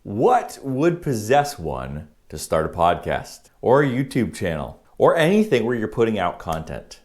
What would possess one to start a podcast or a YouTube channel or anything where you're putting out content?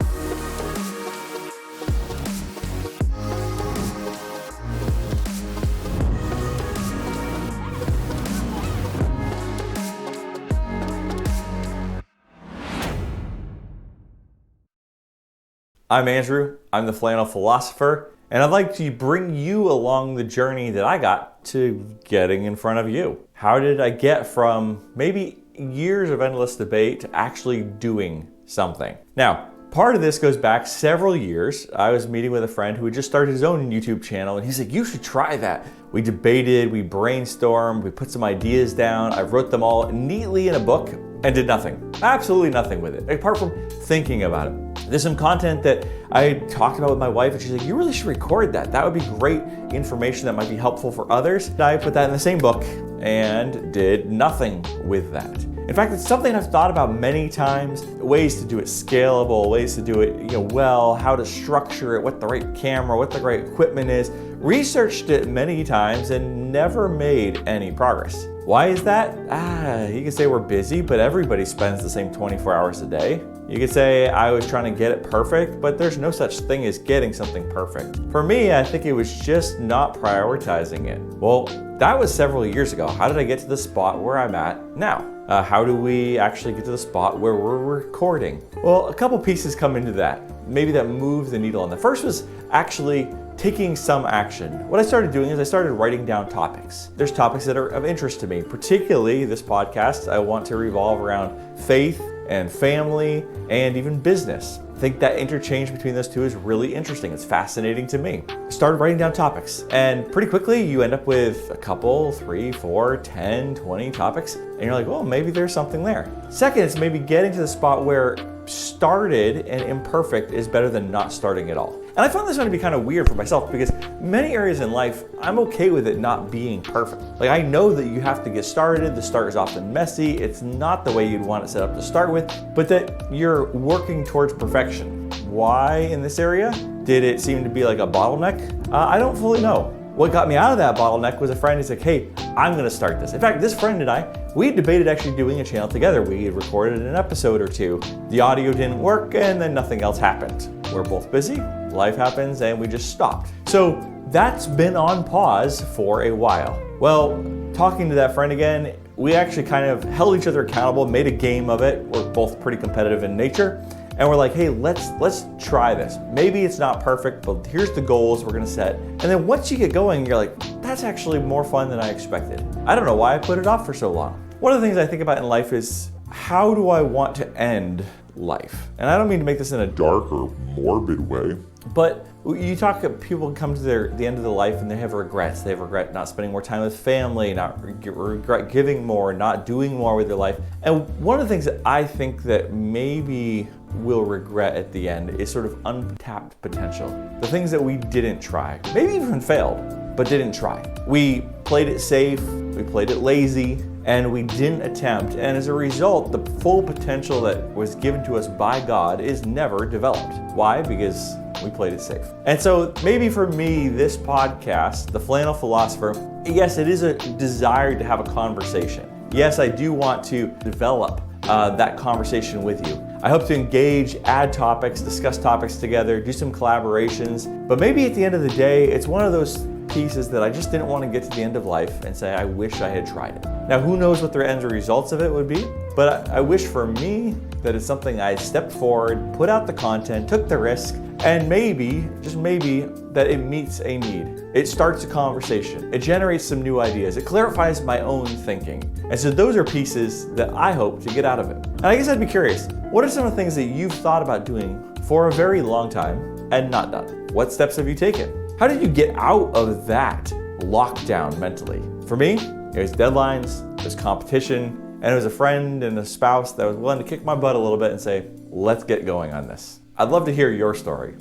I'm Andrew, I'm the Flannel Philosopher, and I'd like to bring you along the journey that I got to getting in front of you. How did I get from maybe years of endless debate to actually doing something? Now, part of this goes back several years. I was meeting with a friend who had just started his own YouTube channel, and he's like, you should try that. We debated, we brainstormed, we put some ideas down. I wrote them all neatly in a book and did nothing. Absolutely nothing with it, apart from thinking about it. There's some content that I talked about with my wife, and she's like, you really should record that. That would be great information that might be helpful for others. I put that in the same book and did nothing with that. In fact, it's something I've thought about many times, ways to do it scalable, ways to do it well, how to structure it, what the right camera, what the right equipment is. Researched it many times and never made any progress. Why is that? You could say we're busy, but everybody spends the same 24 hours a day. You could say I was trying to get it perfect, but there's no such thing as getting something perfect. For me, I think it was just not prioritizing it. Well, that was several years ago. How did I get to the spot where I'm at now? How do we actually get to the spot where we're recording? Well, a couple pieces come into that. Maybe that moved the needle. And the first was actually taking some action. What I started doing is I started writing down topics. There's topics that are of interest to me, particularly this podcast. I want to revolve around faith and family and even business. I think that interchange between those two is really interesting. It's fascinating to me. I started writing down topics, and pretty quickly you end up with a couple, 3, 4, 10, 20 topics, and you're like, well, maybe there's something there. Second, it's maybe getting to the spot where started and imperfect is better than not starting at all. And I found this one to be kind of weird for myself because many areas in life, I'm okay with it not being perfect. Like, I know that you have to get started. The start is often messy. It's not the way you'd want it set up to start with, but that you're working towards perfection. Why in this area? Did it seem to be like a bottleneck? I don't fully know. What got me out of that bottleneck was a friend who's like, hey, I'm gonna start this. In fact, this friend and I, we debated actually doing a channel together. We had recorded an episode or two. The audio didn't work, and then nothing else happened. We're both busy, life happens, and we just stopped. So that's been on pause for a while. Well, talking to that friend again, we actually kind of held each other accountable, made a game of it. We're both pretty competitive in nature. And we're like, hey, let's try this. Maybe it's not perfect, but here's the goals we're gonna set. And then once you get going, you're like, that's actually more fun than I expected. I don't know why I put it off for so long. One of the things I think about in life is, how do I want to end life? And I don't mean to make this in a dark or morbid way, but you talk, people come to the end of their life and they have regrets. They regret not spending more time with family, regret giving more, not doing more with their life. And one of the things that I think that maybe we'll regret at the end is sort of untapped potential. The things that we didn't try, maybe even failed, but didn't try. We played it safe, we played it lazy, and we didn't attempt. And as a result, the full potential that was given to us by God is never developed. Why? Because we played it safe. And so maybe for me, this podcast, The Flannel Philosopher, yes, it is a desire to have a conversation. Yes, I do want to develop that conversation with you. I hope to engage, add topics, discuss topics together, do some collaborations. But maybe at the end of the day, it's one of those pieces that I just didn't want to get to the end of life and say, I wish I had tried it. Now, who knows what the end results of it would be, but I wish for me that it's something I stepped forward, put out the content, took the risk, and maybe, just maybe, that it meets a need. It starts a conversation. It generates some new ideas. It clarifies my own thinking. And so those are pieces that I hope to get out of it. And I guess I'd be curious, what are some of the things that you've thought about doing for a very long time and not done? What steps have you taken? How did you get out of that lockdown mentally? For me, it was deadlines, it was competition, and it was a friend and a spouse that was willing to kick my butt a little bit and say, let's get going on this. I'd love to hear your story.